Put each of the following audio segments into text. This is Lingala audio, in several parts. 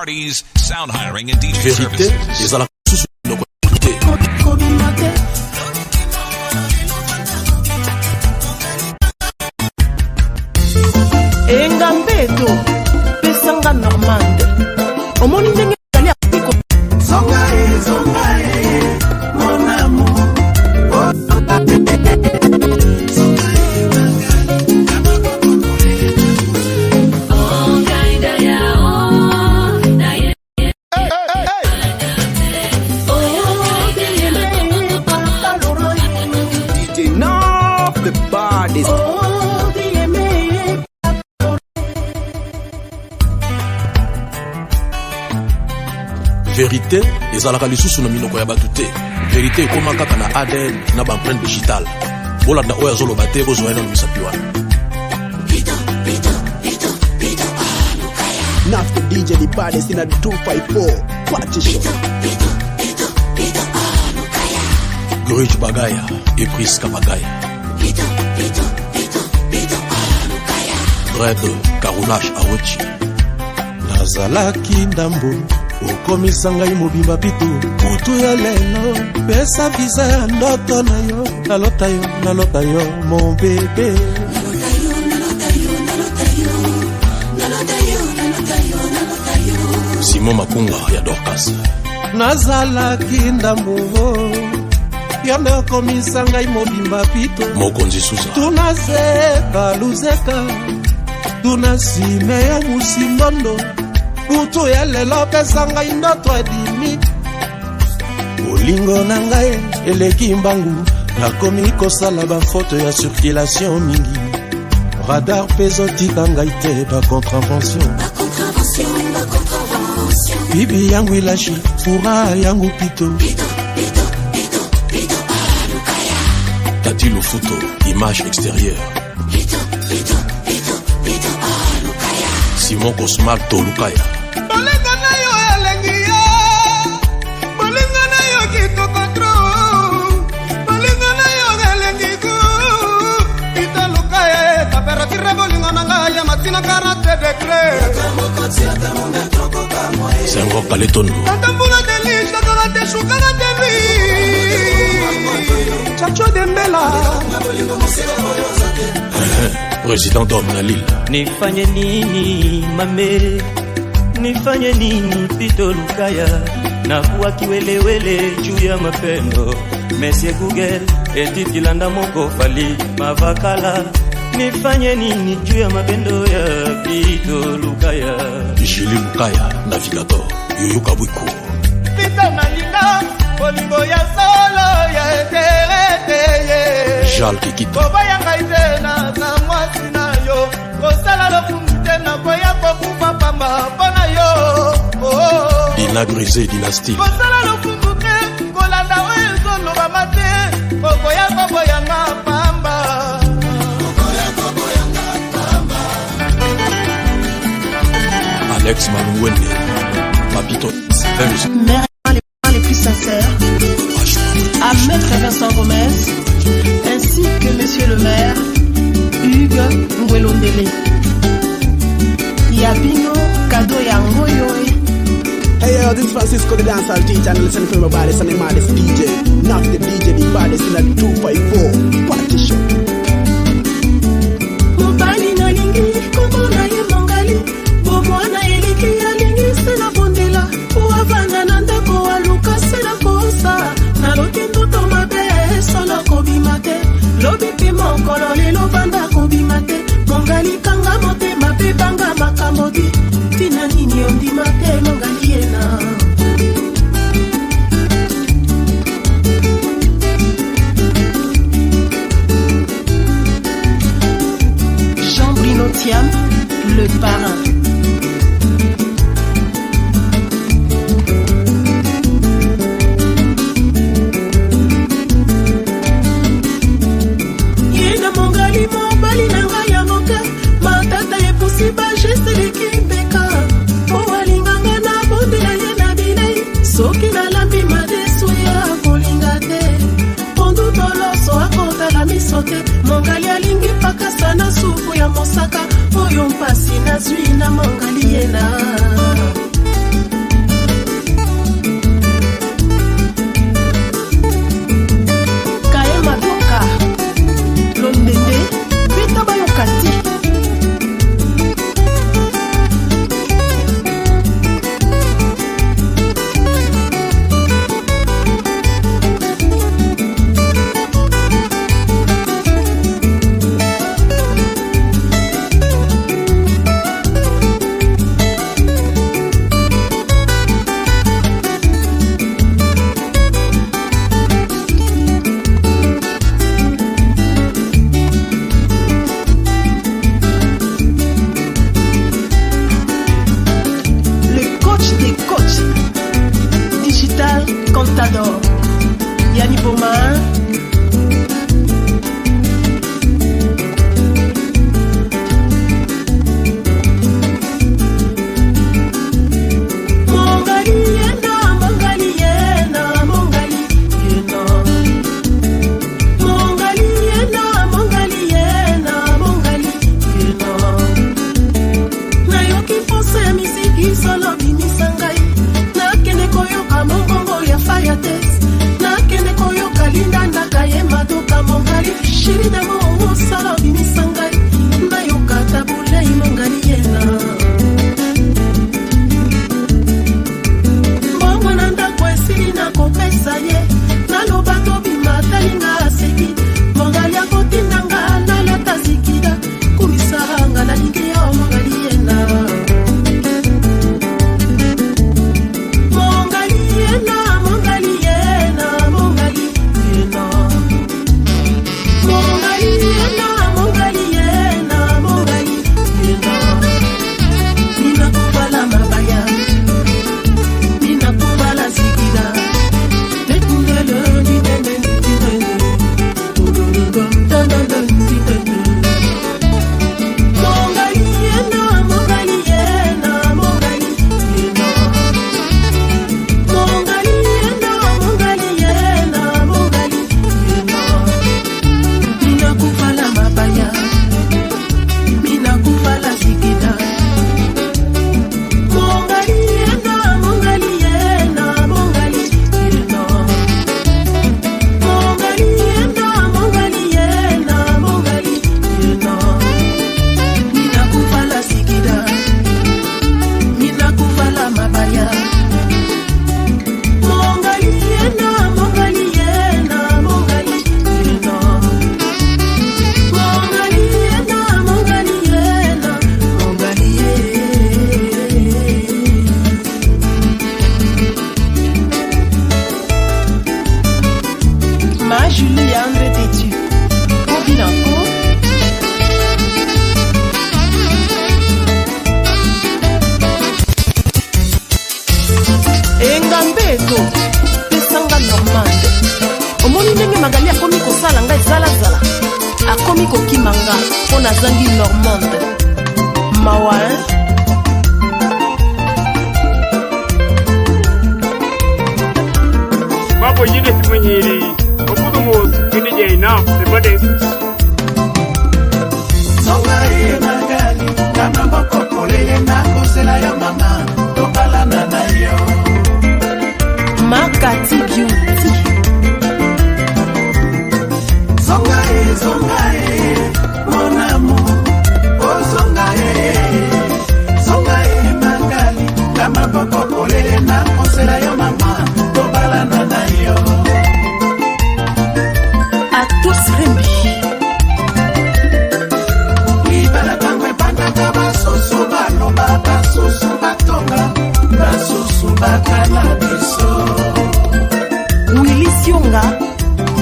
parties, sound hiring, and DJ services. Engambeto pesanga normande omoni ndenge ali apiko zongae mon amour Vérité, les alaka lisusu na minoko ya batute. Vérité ekoma kaka na ADN na ba empreinte digitale. Bola da oya zolo bate bozo ena misapi wana. Nafta DJ the baddest in a 254 party show. Grudge Bagaya et Pris Kabagaya. Dread Karunach Aochi. Nazalaki ndambo okomisa ngai mobimba pitu kutu ya lelo pesa visa ya ndoto na yo nalota yo mon bébé Simon Makunga ya Dorcas. Nazalaki ndambo yo nde okomisa ngai mobimba pitu Mokonzi Suza tunazeka luzeka tunasime ya musimbondo Butu ya lelo pesa ngai ndoto edimi Olingo na ngai eleki mbangu Nakomi kosala ba faute ya circulation mingi Radar peso tika ngai te ba contravention Bibi yangu ilashi fura yangu pito Tati Lufuto, image extérieure Simon Cosmal Tolukaya Sengo Kaletondo Chacho Dembela Président d'homme na Lille. Nifanye nini mame, nifanye nini Pito Lukaya, na kuwa kiwelewele juu ya mapendo. Monsieur Google eti kilanda moko fali mavakala. Nifanye nini juu ya mapendo ya Pito Lukaya. Julie Lukaya, navigateur, Yoyo Kabwiku. Pito Malinga, Olimbo ya solo ya eterete. Jal Kikita. Boba ya ngaitena na mwasi na yo. Kosala lo kumtena boya kokufa pamba pona yo. Dina Grisé dynastie. Kosala lo kumbuke, kolanda wezo lo bamate. Boya boya nga pamba. Alex Malouende, Papito, Mère les plus sincères, à Maître Vincent Gomez, ainsi que Monsieur le maire, Hugues Ngwelondele. Yabino, Kado Yangoyoe. Hey yo, this is Francisco the dancehall teacher and listen to my baddest and the maddest DJ. Not the DJ, the baddest in a 254 party show. Mobali na lingi, kombo na ye mongali. Mwana eliki ya lingi sena bondela. Uwavanda na ndako wa luka sena kosa. Na loki ndoto mabe solo kobimate. Lobi pimo kolo lelo vanda kobimate. Mongali kanga mote mabe banga makamodi. Tina nini ondimate mongali yena. Jean Bruno Thiam, le parrain. Mongali alingi pakasa na supu ya mosaka. Oyo mpasi na zwi na mongali yena. nakomi kokimanga mpo nazangi normande mawa Babo yide timunyiri okudumos kidije enough the bodies Zonga magali kama bokopole na kosela ya mama tobalana na yo Makati Beauty Zonga mon amour oh zonga magali kama bokopole na kosela ya mama tobalana na yo à tous Rembi Ibala kangwe bandaka basoso baloba basoso batonga basoso bakana biso Willy Sionga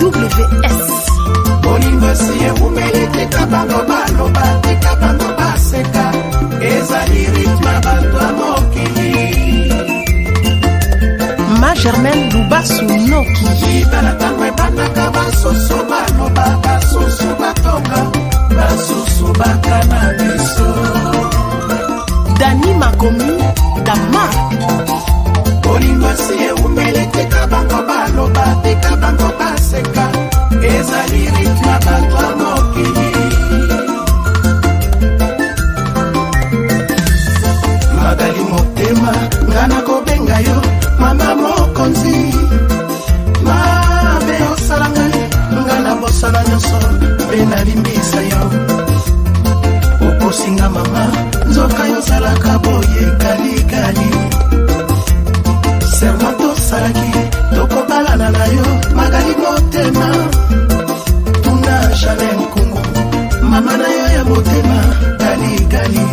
WS Bolingo siye umelete kabango baloba kabango baseka ezali ritme bato mokili Ma Germaine Lubasu Noki Ibala kangwe bandaka basoso baloba basoso batonga basoso bakana biso Dani Makomi Dama Bolingo siye umelete kabango baloba kabango baseka ezali ritme bato mokili Magali motema ngana kobenga yo mama mokonzi mabe osalanga ngana bosala nyonso mpe nalimbisa yo okosinga mama nzoka yozalaka boye kalikali serma tosalaki tokobalana na yo Magali motema tuna chanel nkungu mama na yo ya motema kalikali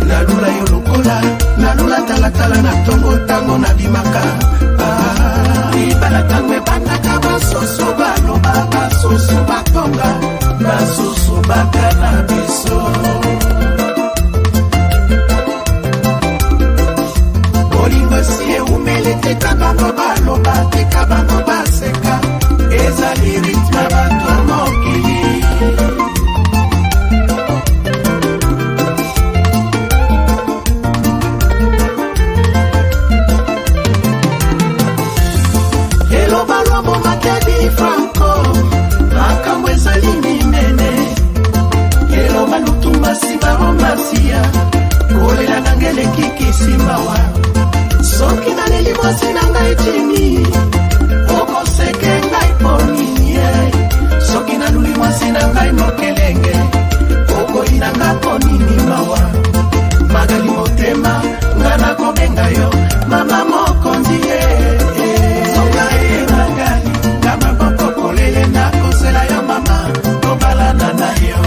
nalula yo lokola nalula talatala na tongo tango na bimaka ibala tango ebandaka basoso baloba basoso batonga basoso bakana biso bolingo siye umelete kabango baloba te kabango baseka ezali ritme bato mokili Franco makambo ezali minene eloba lutumba sibaro masia kolela nangeleki kisimawa soki naleli mwasi na ngai jimi okoseke ngai poninie soki naluli mwasi na ngai mokelenge okoyinanga ponini mawa Magali motema nga nakobenga yo mama mokonzi Magali kama bokopolele na kosela yo mama tobalana na yo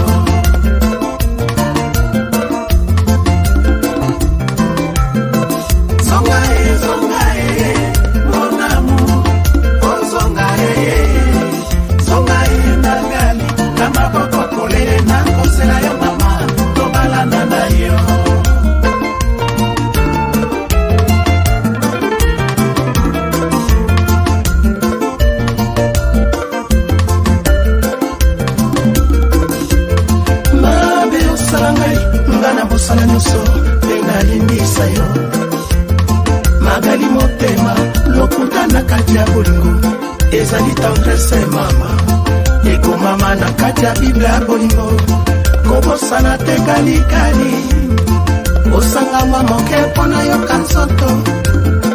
Zonga mon amour oh zonga Magali kama bokopolele na kosela yo mama tobalana na yo Bosala nyonso mpe nalimbisa yo Magali motema lokuta na kati ya bolingo ezali tendresse mama ekomama na kati ya bible ya bolingo kobosana te kalikali osanga mwa moke mpo na yoka nsoto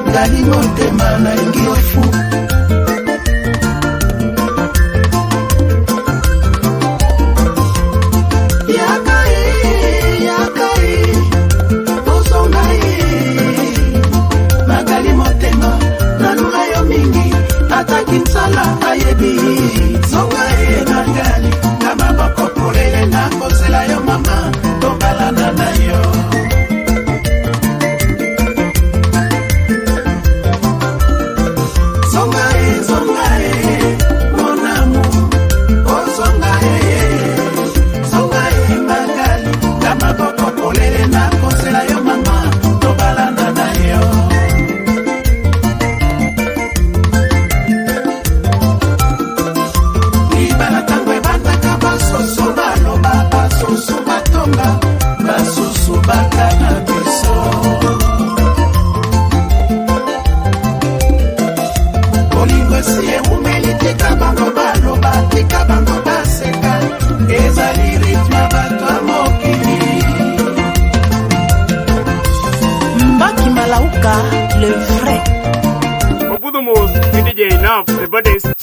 ngali motema nalingi ofu ataki nsala ayebi zonga Magali kama bakopolele na kosela yo mama tobalana na yo zonga basusu bakana biso bolingo si eumeli tika bango baloba tika bango baseka ezali ritme bato ya mokili Mbaki Malauka, le vrai. Opudumos, DJ Nav, the baddest.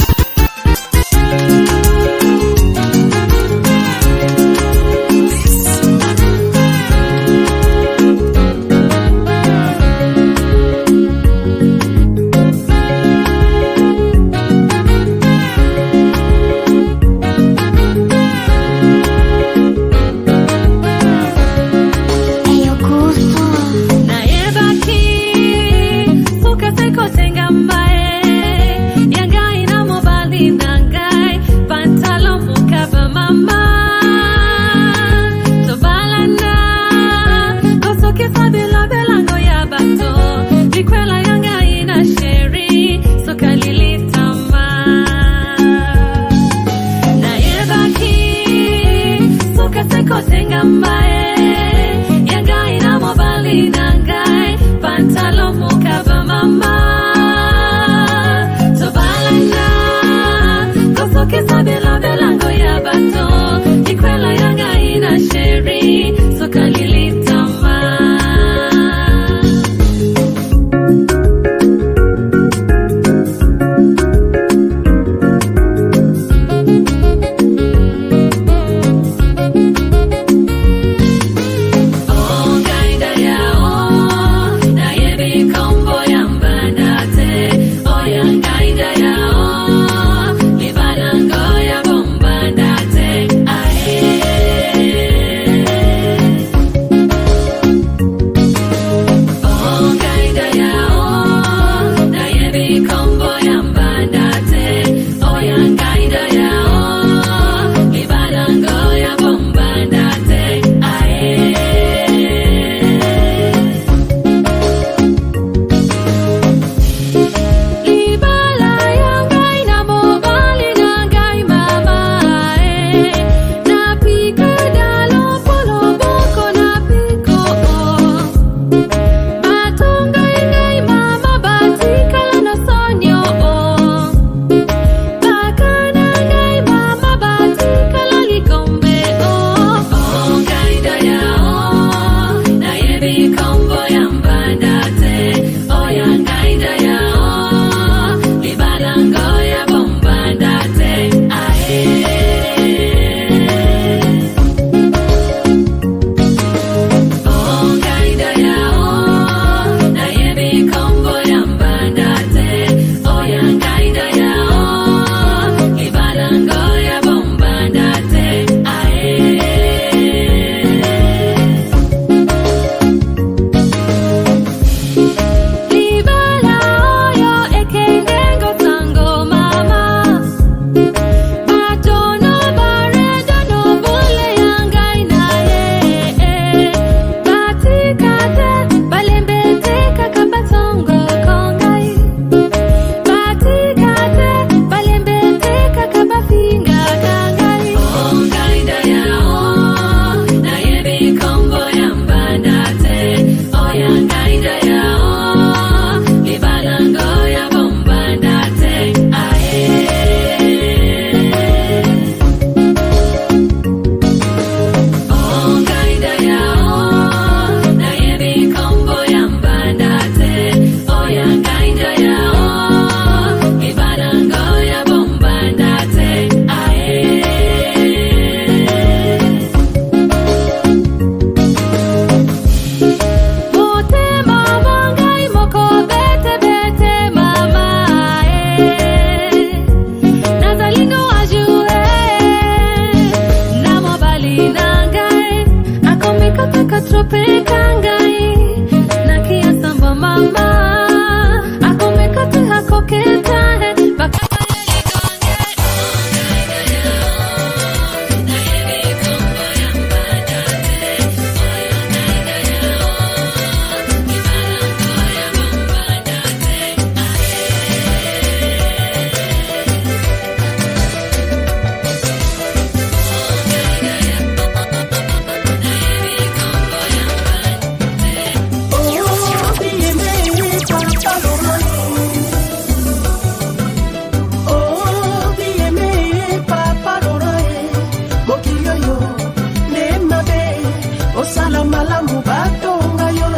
malamu batonga yo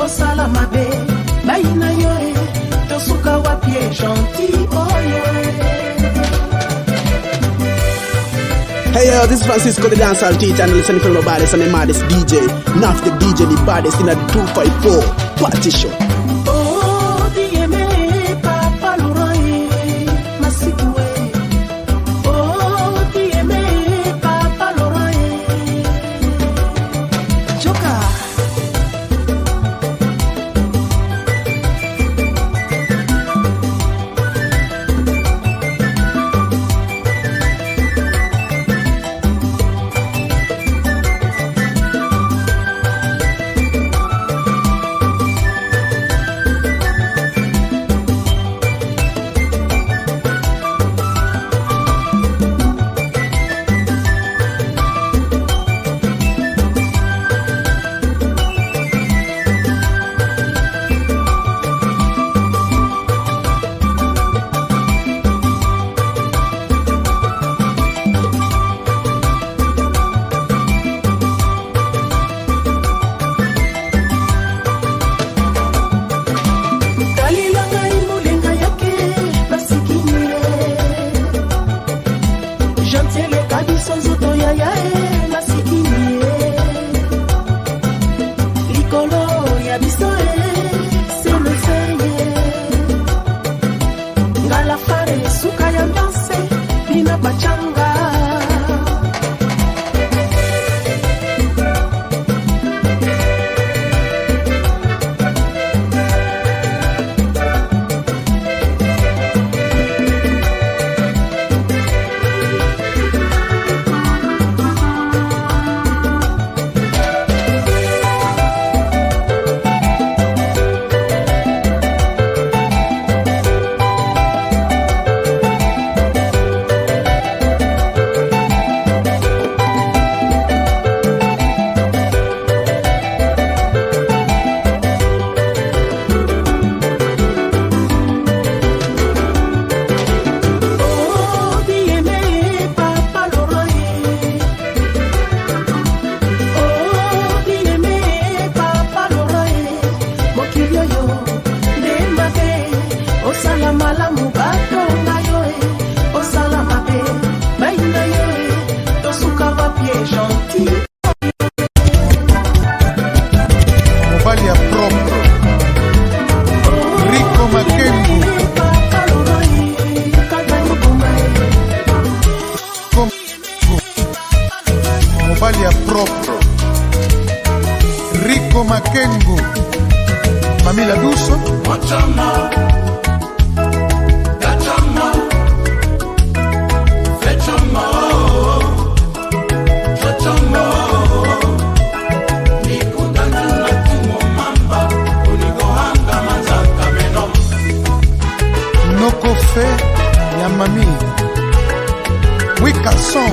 osala mabe baina yo tosuka wapie gentil oyo. Hey yo, this is Francisco the dancehall teacher and listening from the baddest and the maddest DJ. Naf the DJ, the baddest in the 254 party show. Oh, dieme papa Laurent, masikwe. Oh, dieme papa Laurent, Joker.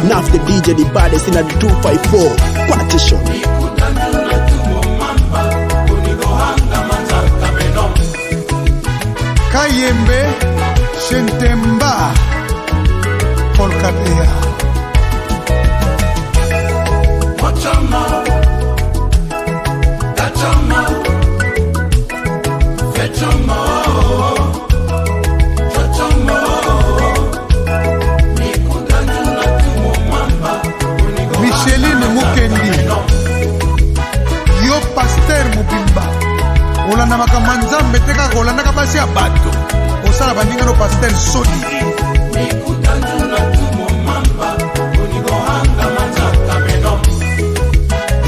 Naf the DJ, the baddest in the 254 party show. Kayembe Shentemba Polkatea Machama Tachama Fechama Micheline Mukendi Yo Pasteur Mubimba Olanda makamanzambe teka kolanda kabasi ya bato osala bandinga no Pasteur Sodi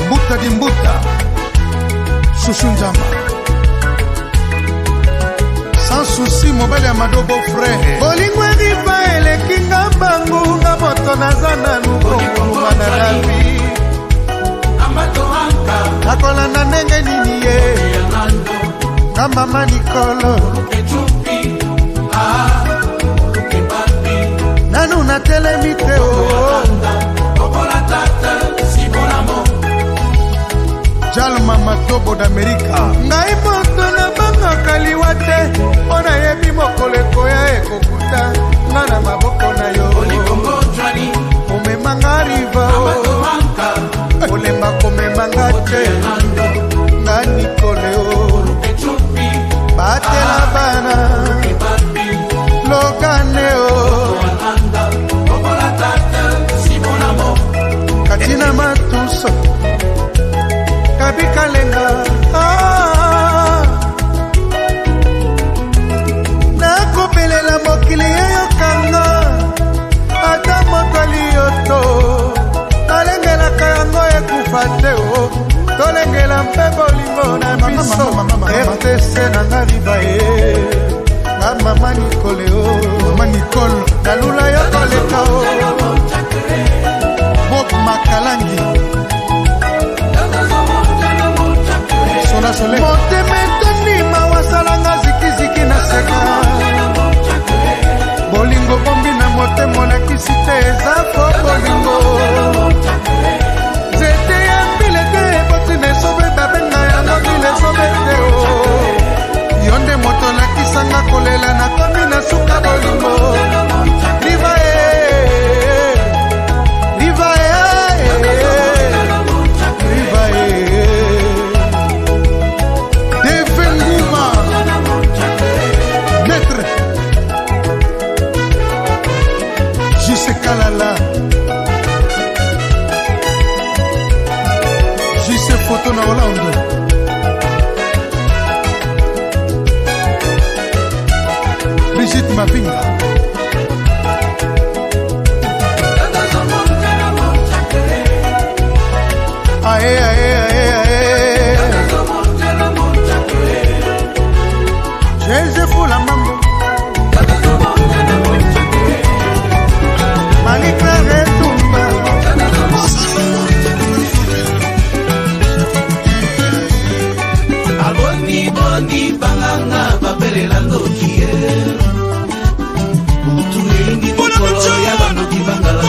Mbuta di mbuta Chouchou Nzamba Sans souci mobile ya madobo frère Bolingwe riba elekinga bangu nga moto nazana nuko manalabi Nakolanda ndenge nini ye Kamba manikolo Nanu na telemite o Jalma matobo d'Amerika Ngai moto na banga kaliwate Ona yebi mokoleko ya ekokuta Nana maboko na yo Omema ngariva Olemba komema nanga te nga Nicoleo batela bana lokaneo katina matuso kabikalenga nakopelela mokili yeyokanga ata moto liyoto nalengelaka yango ekufa te o tolengela mpe bolingo na biso RTC nanga liba ye nga mama Nicoleo mama Nicole nalula yo koleka o Bob Makalangi motema etondima wasalanga zikiziki na seka bolingo bombi na motema olakisi te eza fo bolingo nzete ya mbile te ebotine esobe babenga yango bile esobe te o yo nde moto olakisanga kolela na komi na suka bolingo liva e liva e liva e Defenguma Maître Jise Kalala Jise Photo na Hollande Brigitte Mapinga Ae ae ae ae Jésus fou la mambo Malika retumba Aboni boni banganga babelela ndokie Tuingi mokolo ya bandoki bangala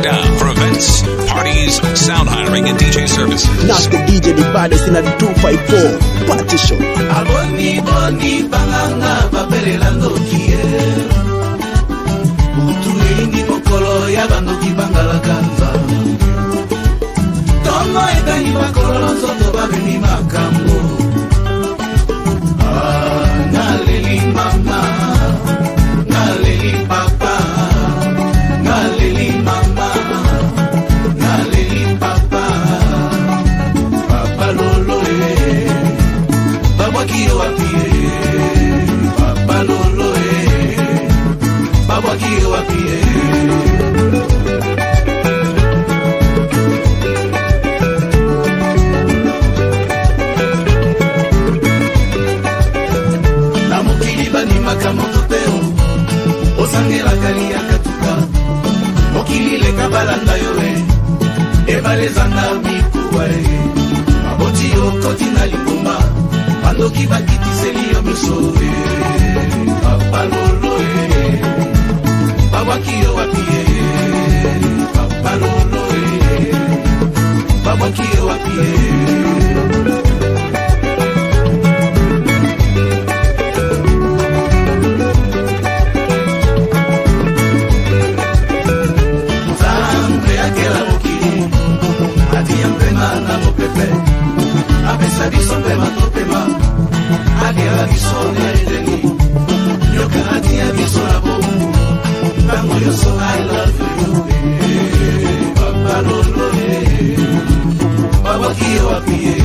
Down for events, parties, sound hiring, and DJ services. Not the DJ, the baddest in a 254 party show. Aboni boni banganga babelela ndokie Tuingi mokolo ya bandoki bangala kanza Tomo edani makolo soto babeni makambo Naleli mama Naleli papa Naleli mama Naleli papa Papa lolo Baba kiyo wapi Papa lolo Baba kiyo wapi Makamoto teo Osangela kali ya katuka Mokilile kabalanda yowe Ebale zanga mikuwa Maboti yokoti na likumba Pandoki bakiti seli yo misowe Papa lolo Baba kiyo wapie Papa lolo Baba kiyo wapie Apesa biso pema topema Agela biso na edeni Nyoka hati ya biso na bomu Tango yoso I love you Papa lolo Baba kiyo wapie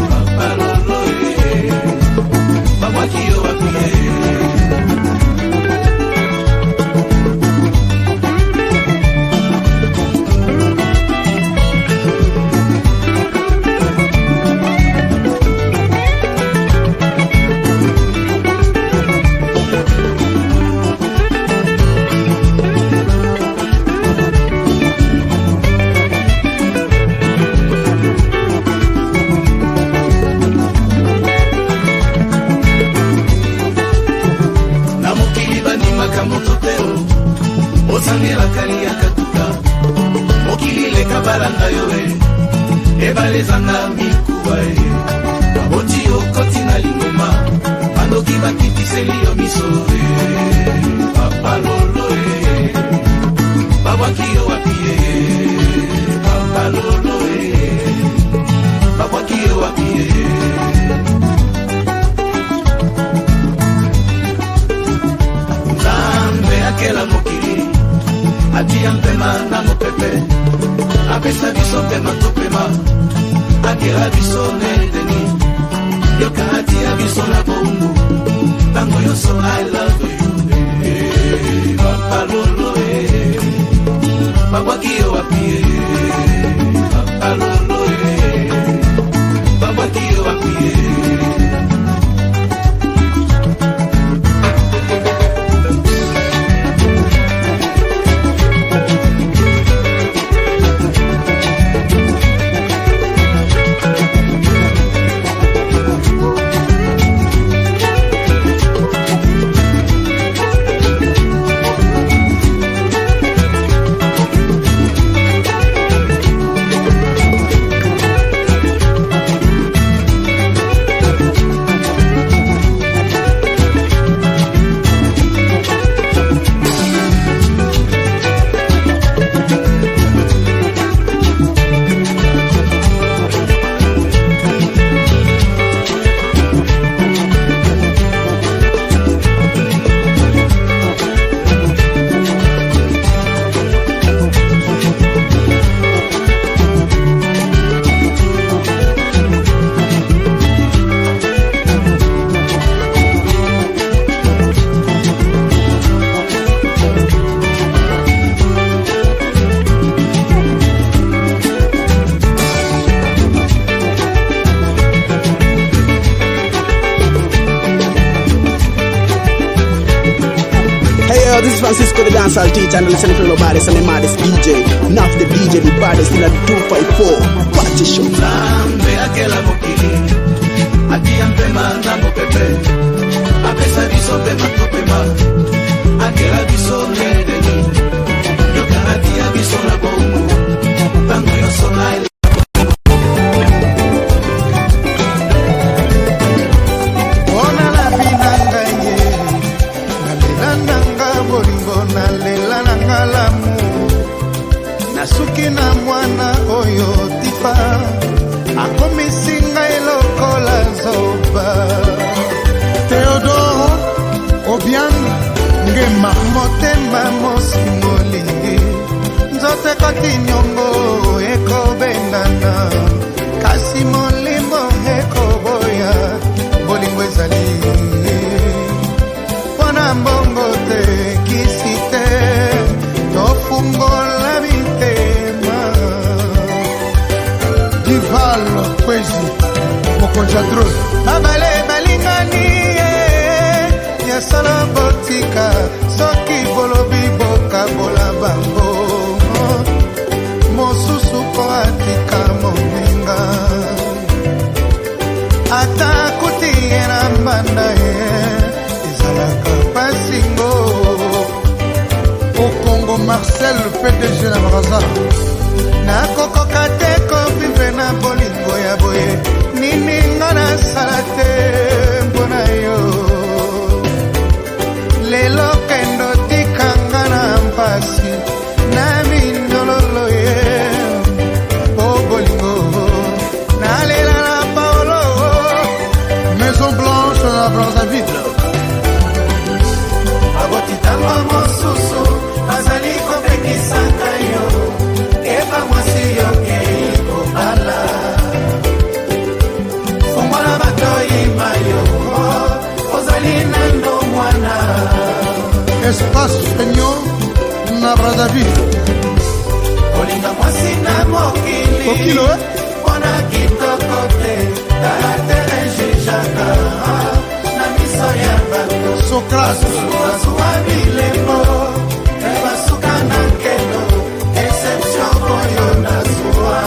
Papa lolo Baba kiyo wapie Osangela kali ya katuka Mokilile kabalanda yowe Ebale zanga mikuwa Maboti yokoti na lingoma Pandoki bakiti seli yo misowe Papa lolo babwaki yo wapi papa lolo babwaki yo wapi Nzambe akela mokili atia mpema na mopepe apesa biso mpema topema akela biso nedeni yoka atia biso na bongo tango yoso I love you papa lolo babwaki yo wapi papa lolo babwaki yo wapi This is Francisco the dancehall teacher and listening to the baddest and the maddest DJ. Not the DJ, the baddest in the 254 party show. Nzambe akela mokili atia mpema na mopepe apesa biso mpema topema akela biso nedeni yoka atia biso na bongo tango yoso I Nasuki na mwana oyo tipa akomisinga elokola zoba Theodore Obiang ngema motema mosi molingi nzote kati nyongo ekobengana kasi molimbo ekoboya bolingo ezali pona mbongo te kisite tofungola Kwezi Mokonjadro Abale balingani ya sala botika soki bolobi boka bola bango mosusu ko atika moninga ata kuti era mbanda ezalaka pasingo au Congo Marcel PDG na Braza na koko kateko vive na bolingo ya boye nini ngana salate mbona yo lelo kendo tikanga na mpasi na mindololo ye o bolingo na lela na paolo Maison Blanche na Brazzaville abotitanga mosusu azali kopekisaka yo eba mwasi yo keiko ala fongwana batoi mayo ozali nando mwana Espace Peignon na Brazzaville olinga mwasi na mokili mpona kitoko te karatere jijaka na miso ya bato Socrate asuwa bilembo ebasuka na nkelo exception oyo na zuwa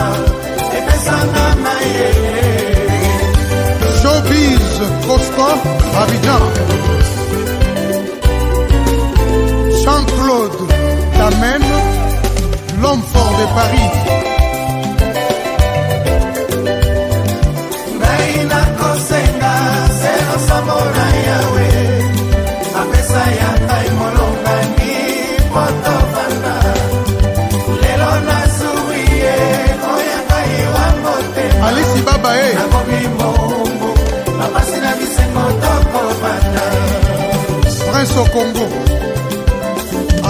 epesanga mayele Showbiz Costa Abidjan Jean-Claude Tamen l'homme fort de Paris Naina kosenga Sero samona yawe Apesa ya kai molonga ni poto vanda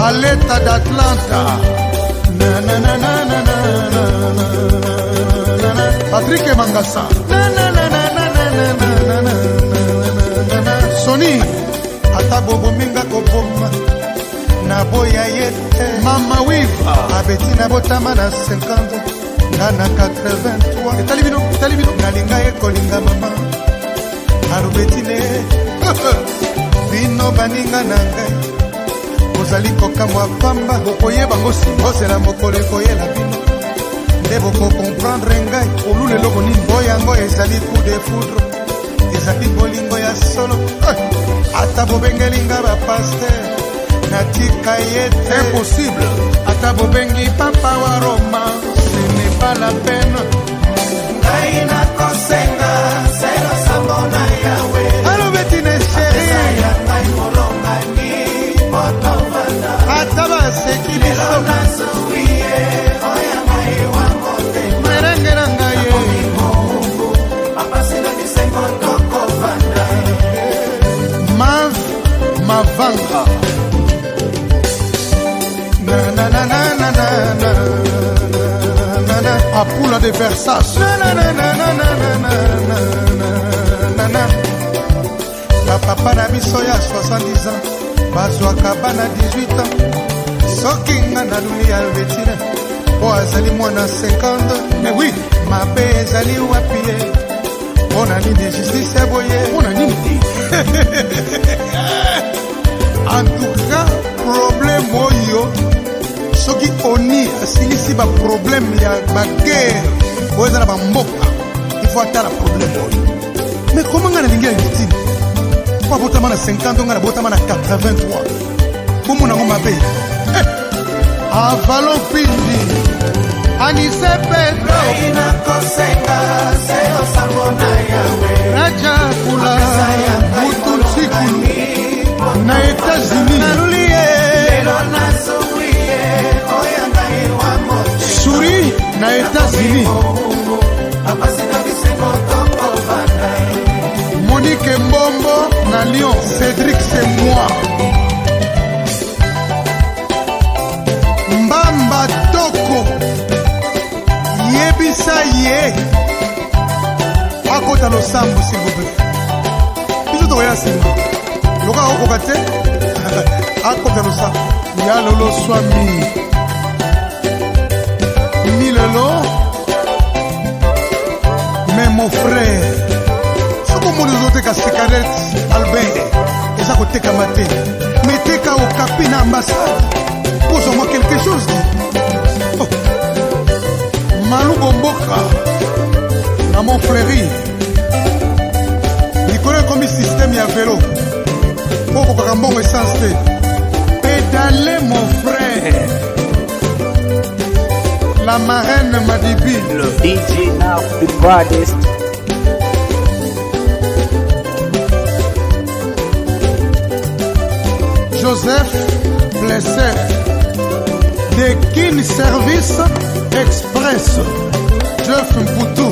Paleta d'Atlanta. Patrick Mangasa. Sony ata bobo minga koboma na boya yete mama wiva abeti na botama na 50 na 83 etalibino nalinga ekolinga mama alobetine bino baninga na ngai ozali kokamwa pamba bokoyeba ngosi ozela mokolo ekoyela bino nde bokokomprendre ngai olule eloko nini oyango ezali coup de foudre ezali bolingo ya solo ata bobengelinga bapaster natika ye te impossible ata bobengi papa wa Roma ce n'est pas la peine ngai nakosenga selo samona yawe alobetine chéri ata baseki biso merenge na ngai Mavanga Apula de Versace Papa na biso ya 70 ans bazwaka bana 18 ans soki nga na dunia albetine po azali mwana 50 mais oui mabe ezali wapi ye mpona nini justice boye mpona nini en tout cas problème oyo soki oni asilisi baproblème ya baguerre oyo eza na bamboka il faut atala problème oyo mais comment nga nalingi ya victime po abotama na 50 nga nabotama na 83 bomona ngo mabe avalon pindi anise pedro raja kula mutu nsikulu na États-Unis Suri na États-Unis Monique Mbombo na Lyon Cédric c'est moi Mbamba Toko Yebisa ye Akota losambo s'il vous plaît Biso to ya simba Loka okokate Akota losambo Ya lolo swami Milelo Mais mon frère Soko mo lozote ka cigarette Albert Eza ko teka mate Mais teka au capi na ambassade Pose-moi quelque chose oh. Malou Bomboka Na mon fléri Il connaît comme système ya vélo Poko kakambongo essence te Pédale mon frère La marraine Madibi Le DJ now the baddest Joseph Blesser de Kin Service Express Jeff Mboutou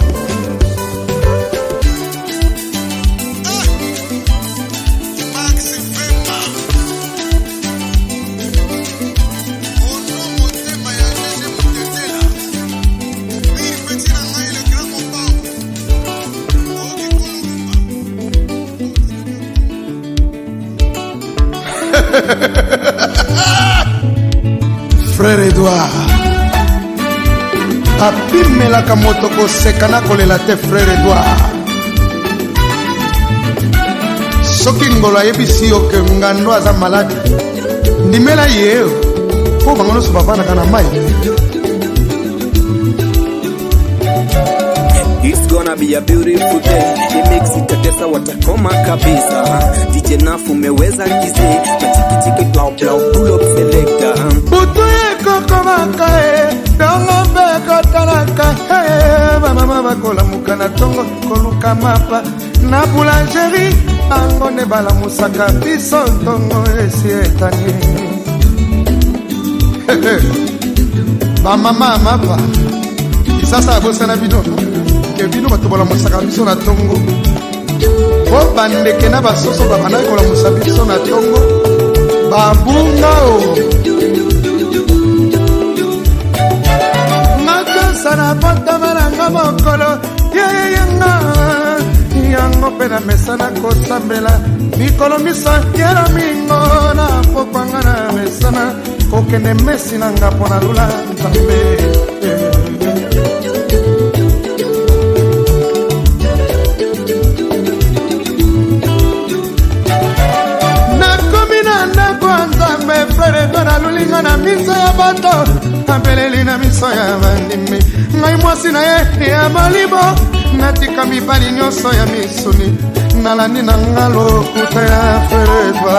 Frère Edouard apimelaka moto koseka na kolela te Frère Edouard soki ngolo ayebisi yo ke ngando aza malade ndimela ye po bango nyonso bavandaka na mai It's gonna be a beautiful day. Remix itatesa watakoma kabisa. DJ Nafu umeweza ngizi. Machiki blau blau pull up selector. Butu yeko komaka dongo beko talaka mama bakola mukana tongo koluka mapa na boulangerie bango ne bala musaka biso tongo esi etani ba mama mapa sasa abosana bino Kevino batobola musaka biso na tongo po bandeke na basoso babana kola musabiso na tongo babunga o mokolo yeyenga yango mpe na mesa nakosambela mikolo misa yela mingo na pokwanga na mesana kokende mesi na nga mpo na lula nzambe nakomi na ndako ya nzambe frere to na lulinga na miso ya bato apeleli na miso ya bandimi ngai mwasi na ye ya malibo natika mibali nyonso ya misuni nalandi na nga lokuta ya feredwa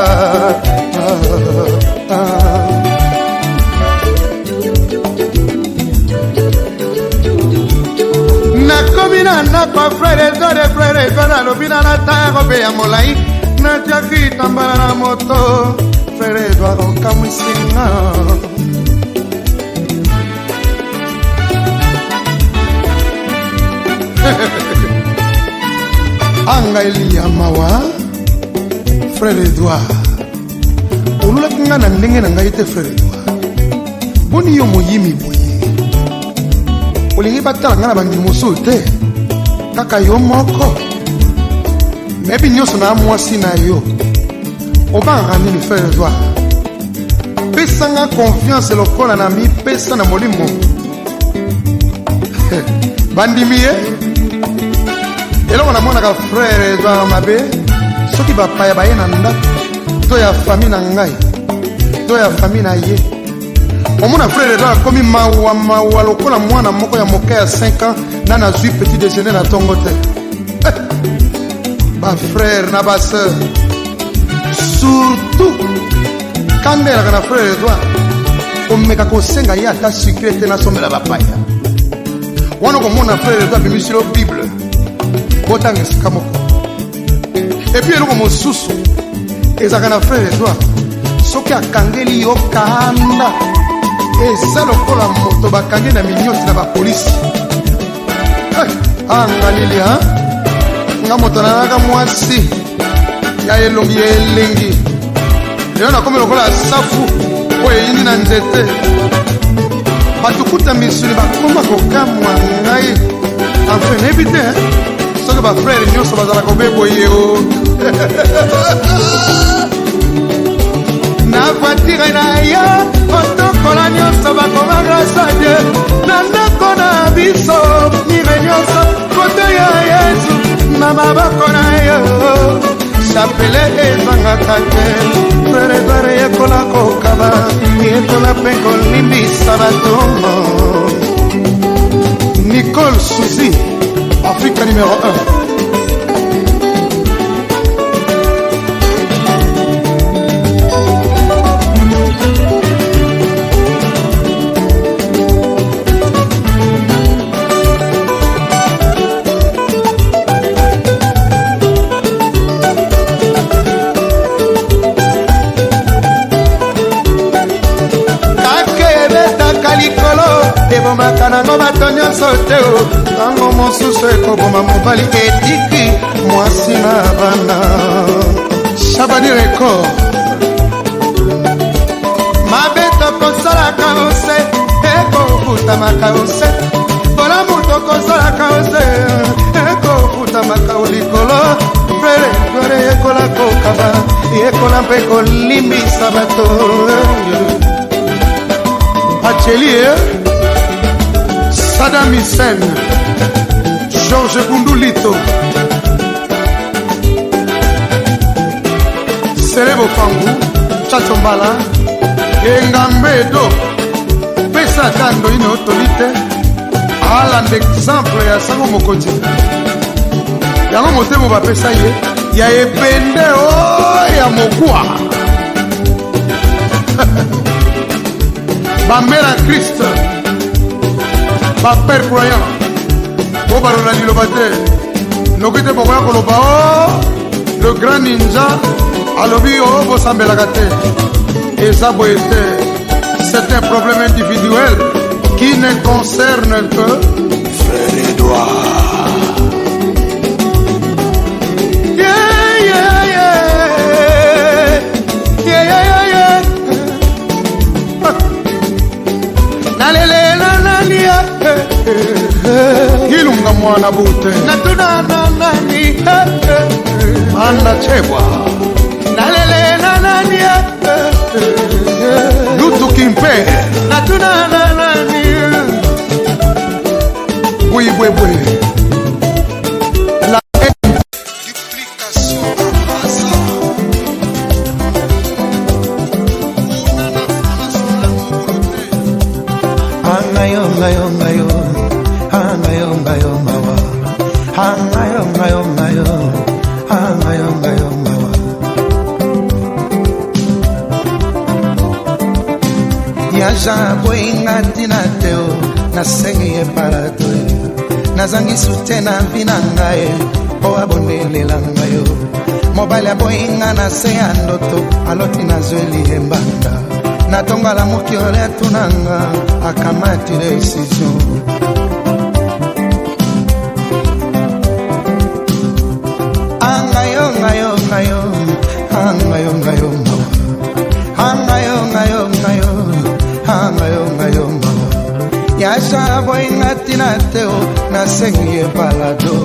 nakomi na ndako freredwa nalobi na natako mpe ya molai natiaki tambala na moto feredwa okamwisinga anga elia mawa frère Edouard olulaki nga na ndenge na ngai te frère Edouard boni yo moyimi boye olingi batala nga na bandimoso te kaka yo moko mebi nyonso na mwasi na yo obanga nini frère Edouard pesanga confiance lokola na mipesa na molimo bandimi ye eloko namonaka frère Edouard mabe soki bapaya baye na ndako to ya fami na ngai to ya fami na ye omona frère Edouard akomi mawa lokola mwana moko ya moke ya 5 ans na nazwi petit déjeuner na tongo te bafrère na baseur surtout kandelaka na frère Edouard omeka kosenga ye ata sucre te nasomela bapaya wana komona frère Edouard bimisilo bible botanga esika moko epuis eloko mosusu ezalaka na frère Edouard soki akangeli yo kanda eza lokola moto bakangi na minyoti na bapolisi angalili nga moto nanaka mwasi ya elongi ya elengi lelo nakomi lokola safu oyo eyindi na nzete batukuta misuni bakoma kokamwa ngai enfin nayebi te soki bafrère nyonso bazalaka obeboye o na voitire na yo otokola nyonso bakoma grâce à Dieu na ndako na biso mire nyonso kote ya Yesu na maboko na yo chapele ezangaka te frère yekola kokaba yekola mpe kolimbisa batongo Nicole Souzy Afrique numéro 1 ebomaka nango bato nyonso te ntango mosusu ekoboma mobali etiki mwasi na bana Shabani record mabe tokosalaka ose ekofutamaka ose bolamu tokosalaka ose ekofutamaka likolo frere Edouard yekola kokaba yekola mpe kolimbisa bato Atelier Saddam Hussein, Georges Bundulito, Serebo Pangu, Chachombala, Engambedo, Pesa Kando ino autorité, ala d'exemple ya sango mokonzi. Yango motemo ba pesa ye, ya epende o ya mokwa. Ba mera Christ. Ba père croyant o barola liloba te noki te bokoya koloba o le grand ninja alobi o bosambelaka te eza boye te c'est un problème individuel qui ne concerne que frère Edouard nalele nanania ilunga mwana bute natuna nani anda chebwa nalele nani lutu kimpe natuna nani oui oui oui la duplication Angayo ngayo ngayo angayo ngayo mawa angayo ngayo ngayo angayo ngayo mawa ya jabo ingatina teo nasengi parato nazangi sutena vinangae o abonelela ngayo mobile boinga na se andoto aloti nazweli embanda natonga la mukiole tunanga akamati decision angayo ngayo ngayo angayo ngayo mawa angayo ngayo ngayo angayo ngayo mawa yasha boinga tinateo nasengi balado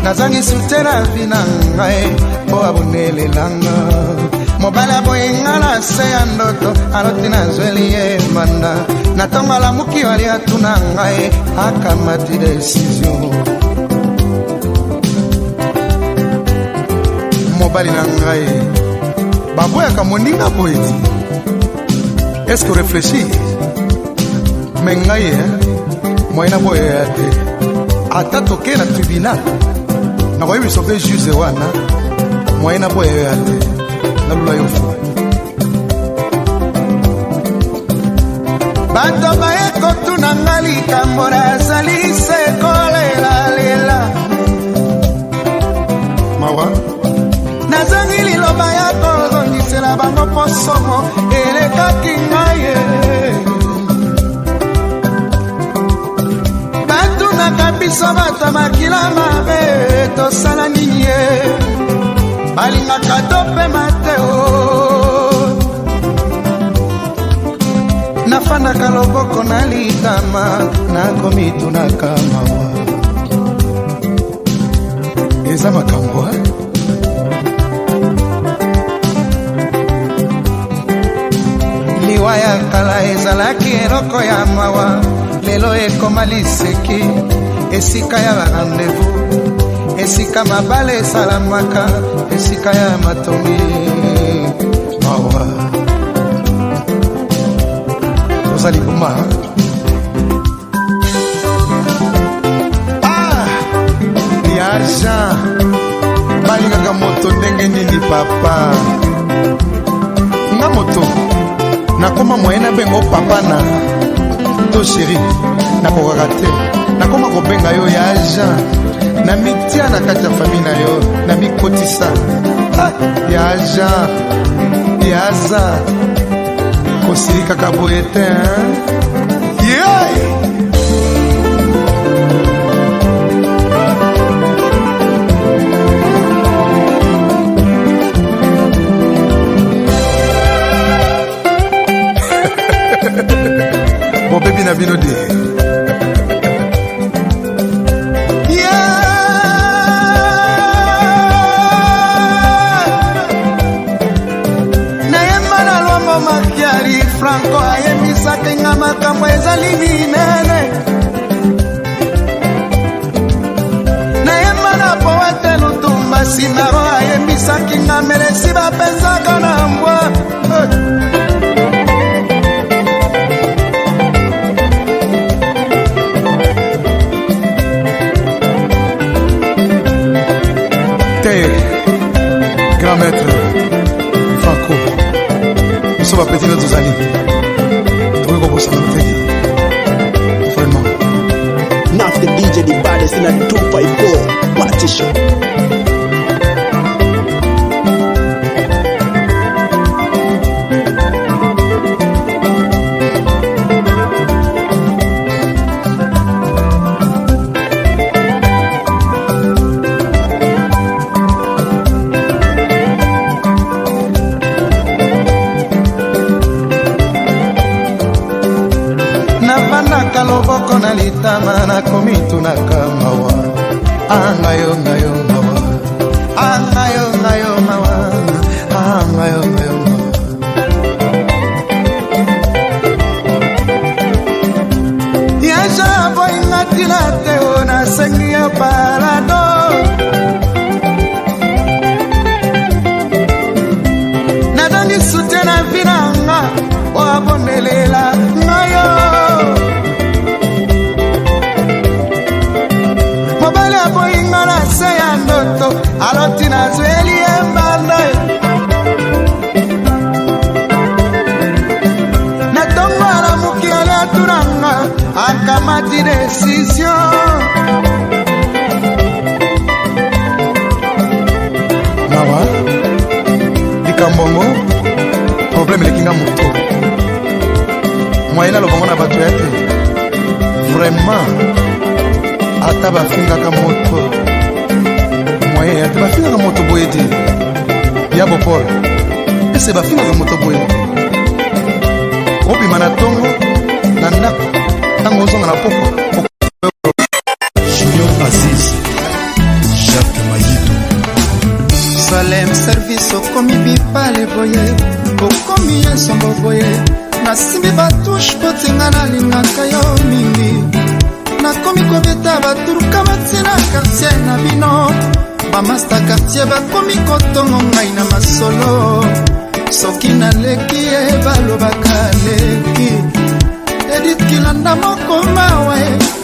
nazangi sutena vinangae o abunelelanga mobala boinga na se andoto aloti nazweli embanda natonga la mukiole tunanga akamati decision mobali na ngai baboyaka moninga poeti est-ce que réfléchir mais ngai moyena boya te ata toke na tribunal na koyebi sauve juge wana moyena boya te nalula yo fu bato bayeko tunanga likambo nazali se kolelalela mawa nazangi liloba ya kozongisela bango posomo elekaki ngai batunaka biso bato makila mabe tosala nini ye balingaka tope mateo nafandaka loboko na litama nakomitunaka mawa eza makambo liwa ya kala ezalaki eloko ya mawa lelo ekoma liseki esika ya barandevous esika mabale esalamaka esika ya matongi mawa ozali buma ya Jean balingaka moto ndenge nini papa nga moto nakoma moyena bengo papa na to chéri nakokaka te nakoma kobenga yo ya Jean na mitia na kati ya famille na yo na mikotisa ya Jean yaza kosilikaka boye te Bon baby na bino de nayemba na lombo makiari Franco ayembisaka nga makambo ezali minene nayemba na poete lutumba sinaro ayembisaki nga melesi bapenzaka na mbwa grand maître Franco nous sommes petits notre amis trouver comment ça nous fait vraiment Naf the DJ the baddest in a 254 party show. loboko na litama nakomi tunaka mawa angayo ngayo mawa angayo ngayo mawa angayo ngayo yaja boy ngatina teo na sengia parado nadani sutena vinanga wabonelela ngayo mobile aboyinga na se ya ndoto aloti na zweli embanda na tongo ala mukiale aturanga akamati decision mawa likambongo problème lekinga moto moyena lobongo na bato ya te vraiment ata bafingaka moto moyen ata bafingaka moto boye te ya bopol ese bafingaka moto boye obima na tongo na ndako ntango ozonga na poko Junior Aziz Jacques Mayito Salem service okomi bipale boye okomi ensombo boye nasimbi batushe potinga nalingaka yo mingi nakomi kobeta baturuka batina quartier na bino bamasta quartier bakomi kotongo ngai na masolo soki naleki ye balobaka leki Edith Kilanda moko mawa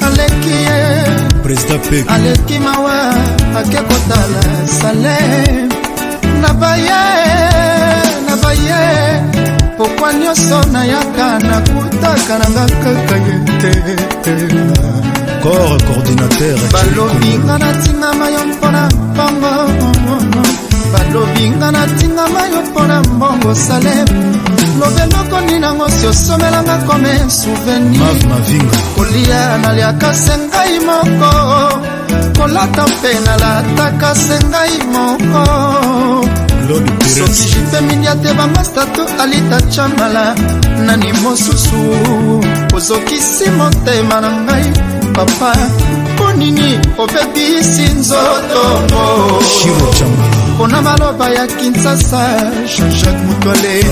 aleki ye Président Pek aleki mawa akekotala Salem nabaye pokwa nyonso nayaka nakutaka nanga kaka ye te corps coordinateur balobinga natingama yo mpona mbongo balobinga natingama yo mpona mbongo Salem lobeloko ninango siosomelanga kome souvenir kolia naliaka se ngai moko kolata mpe nalataka se ngai moko soki jipe mindia te bamastatu alita chamala nani mosusu ozokisi motema na ngai papa ponini obebisi nzotongo pona maloba ya Kinshasa Jean-Jacques Mutwale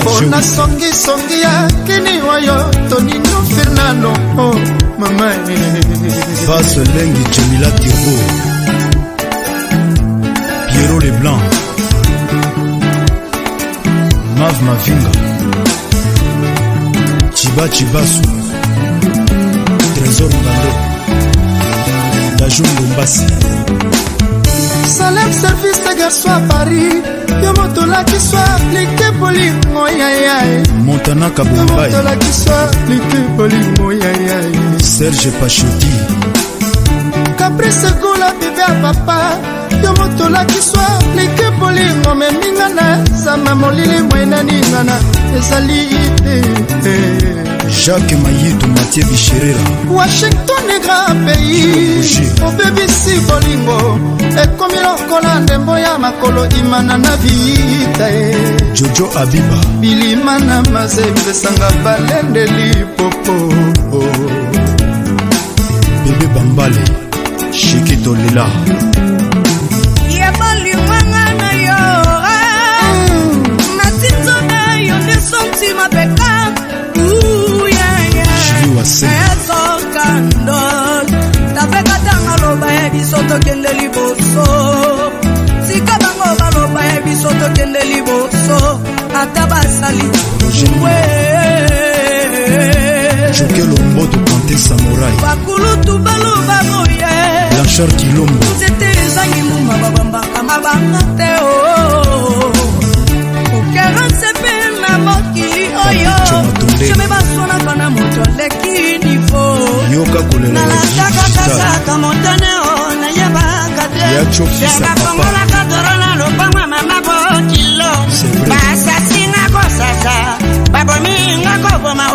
pona songi ya kini wayo Tonino Fernando oh mama face lengi Jamila Tiro Pierrot Leblanc Mav Mavinga Chibasu Trésor Mbando Dajou Ngombasi Salem service de garçon à Paris yo motola qui soit appliqué poli moya Montana Kabombai motola qui soit appliqué poli moya Serge Pachotti Caprice Gola bébé à papa yo motola qui soit appliqué poli ngome mingana sama molili mwena ningana ezali Jacques Mayito Mathieu Bicherera Washington est grand pays obebisi bolingo ekomi lokola ndembo ya makolo imana na vita Jojo Abiba bilima na mazembe sanga balende lipopo Bébé Bambale Shikito Lila Yabali mwana yo Matinzo na yo ne senti ma peka bisoto kende liboso sika bango baloba e bisoto kende liboso ata basali Jokelo Mboto Kanté Samouraï bakulutu baloba boye Blanchard Kilombo nzete ezangi muma babambaka mabanga te okeranse mpe na mokili oyo jeme basonaka na moto aleki nivo nalataka kasaka motane Yakongola katorona lopangwa mama bokilo basasina kosasa babominga koboma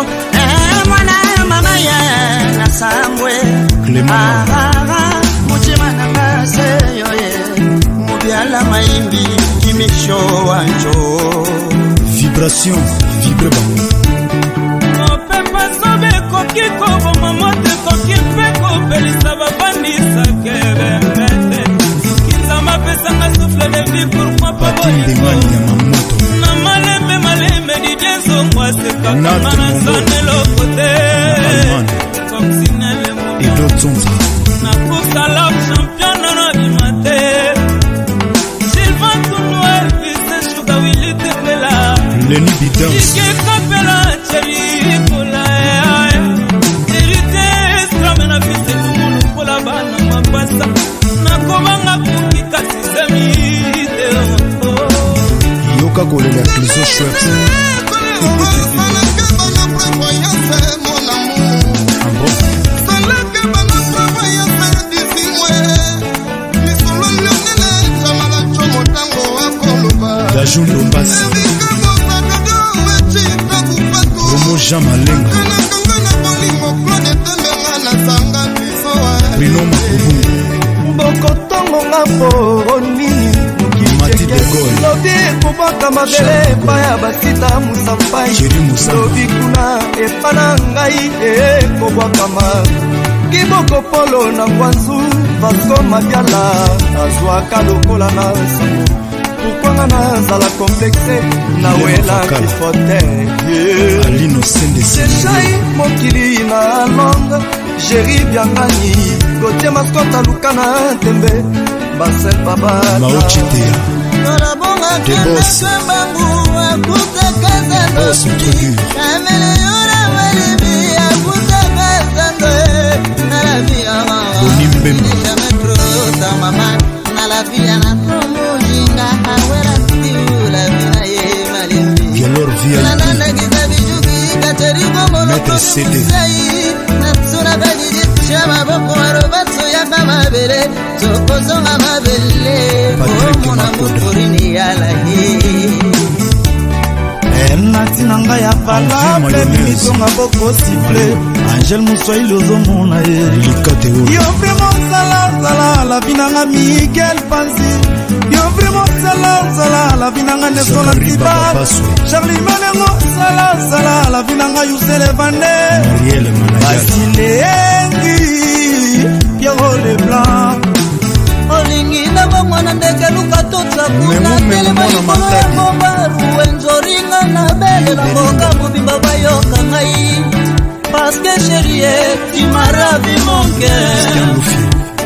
mwana mama ya nasambwe mutima nanga seyoye mubyala maimbi kimisho wanjo vibration vibre bango opepa sobe koki koboma Nat Mongo et d'autres sont na kusa la champion na bimate Sylvain Toulou vice sugar Willy Tepela Lenny Bidance Ike kapela cheri kola Erite stramena vice kumulu kola bana mabasa na kobanga kukika sisemi Yoka kolela Cliso Schweppes Dajou Lombasi Romo Jean Malenga Bruno Makubungu Bokotongo ngaponi Mati de Gaulle Lobi kubaka mabele Paya basita musampai Lobi kuna epana ngai Kobwakama Kiboko polo na kwanzu Vasco Mabiala Azwaka lokola na sango Pourquoi nazala complexe na wela kifote Alino Sende Sechai mokili na longue Jerry Biangani Gote maskota lukana tembe Basel baba Maochitea De Boss Boss Mutregur Boni Mbemba Vialor VIP Maître CD Patrick Makoda Natina ngai ya valable Mitonga boko siffle Angel Moussoil ozomona ye Yo vraiment sala la binanga Miguel Panzi Yo vraiment sala la binanga Nelson Antibar Charlie Malengo sala la binanga Youssel Evane Basile Engi Pierrot Leblanc Olingi na bamwana ndeke luka totla kuna telema likolo ya bombaru Enzoringa na bele na boka mobimba bayoka ngai Paske chérie, tu m'as ravi mon cœur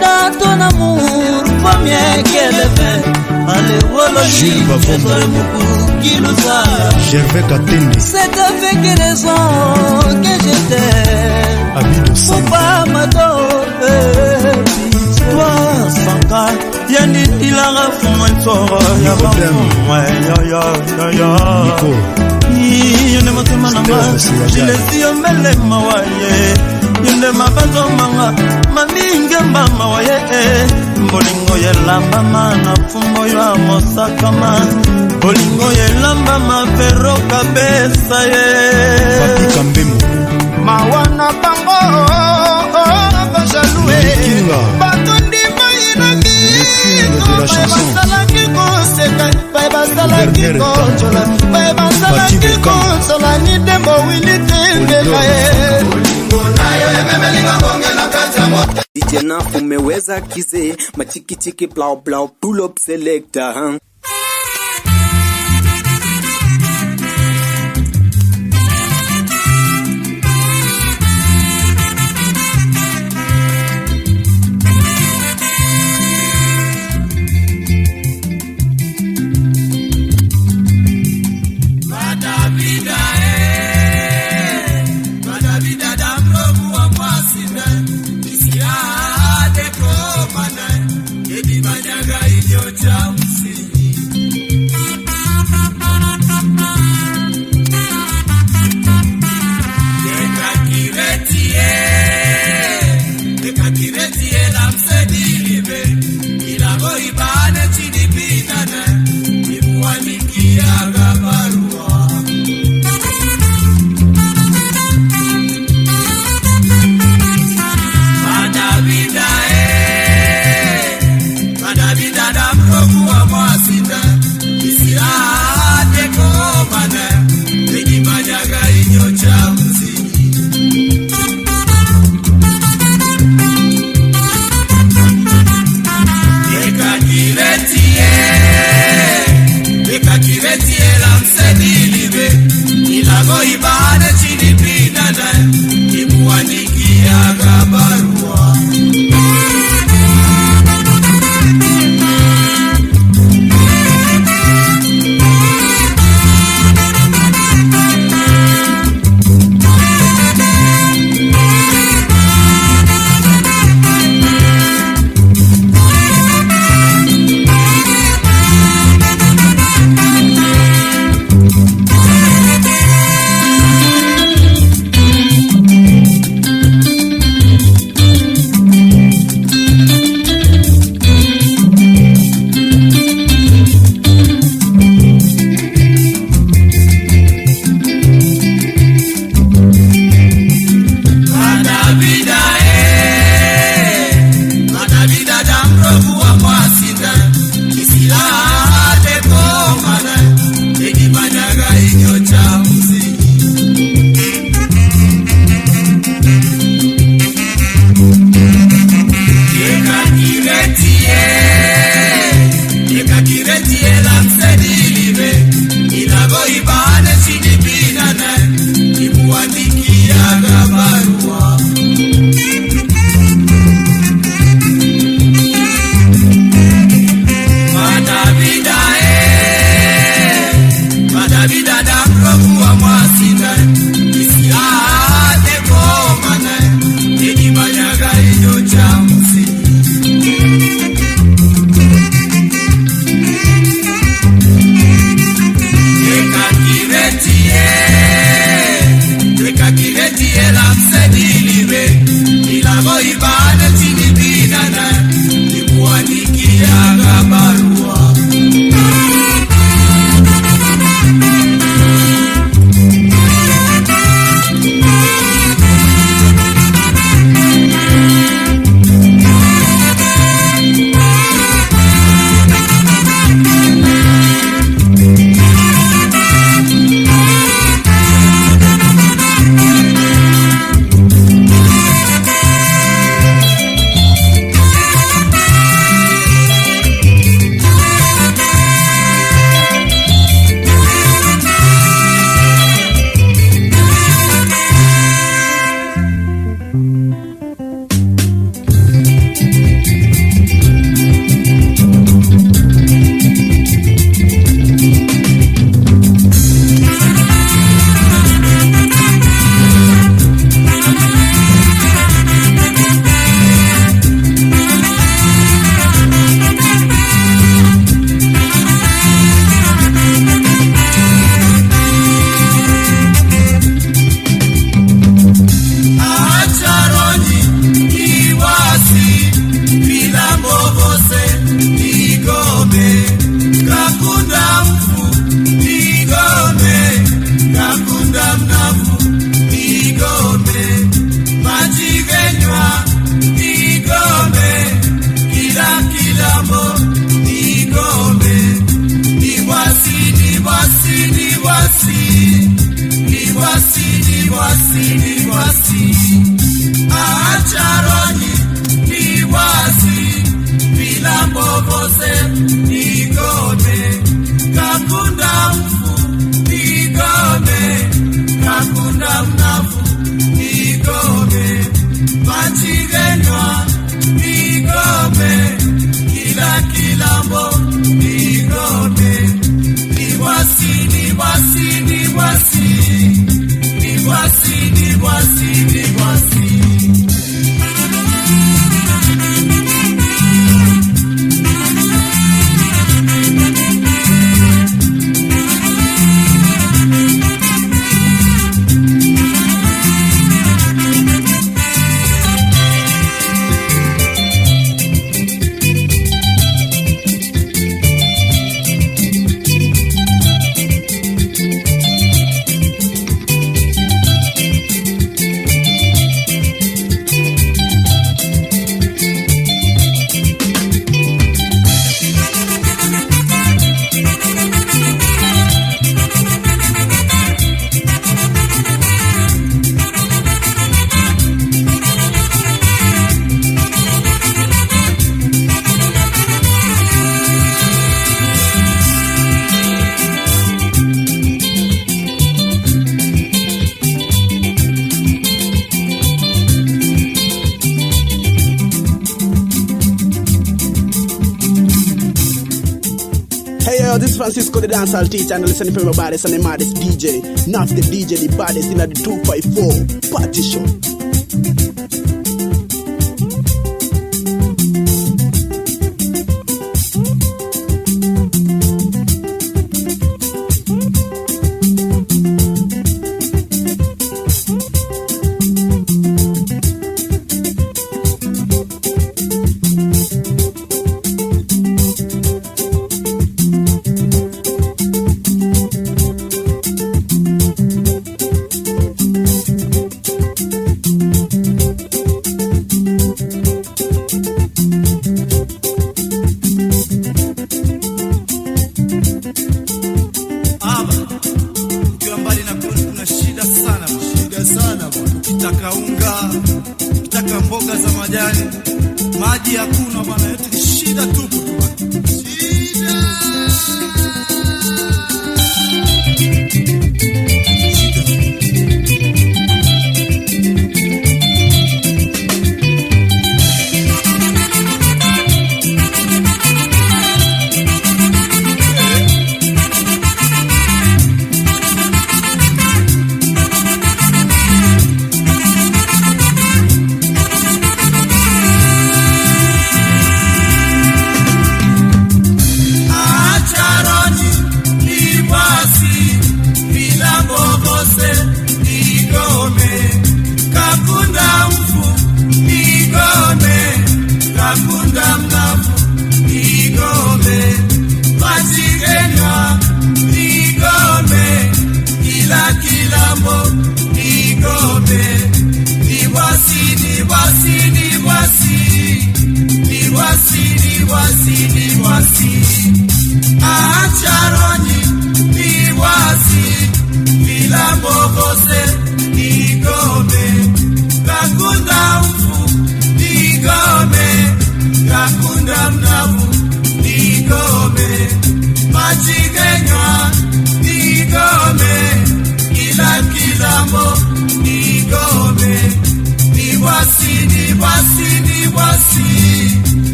Dans ton amour, premier qu'elle fait Allez, Wologi, c'est toi le beaucoup qui nous a Gervais Katende C'est avec raison que je t'aime Faut pas m'adorer Toi, Sanka, Yanni Tilara, Fumwa Tsoro, Yabamwa, ya Nico Yende motema nanga, jilesi yomele mawaye Yende mabazo manga, maninge mama waye Bolingo yelamba mana, fumbo ya mosakama Bolingo yelamba mafero kabesa ye Papi Kambemo Mawana bango, bajalue Batondi mayina miko, basalaki koseka Basalaki konjola, basalaki konjola Ni dembo wili tembeka DJ Naf umeweza kize Machiki blau blau pull up selector yo, this is Francisco the dancehall teacher and listening to my baddest and the maddest DJ. Not the DJ, the baddest in the 254 party show. Maji hakuna bwana, yote shida tupu tu bwana.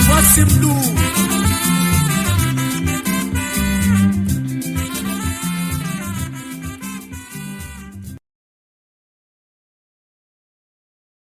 What's him do?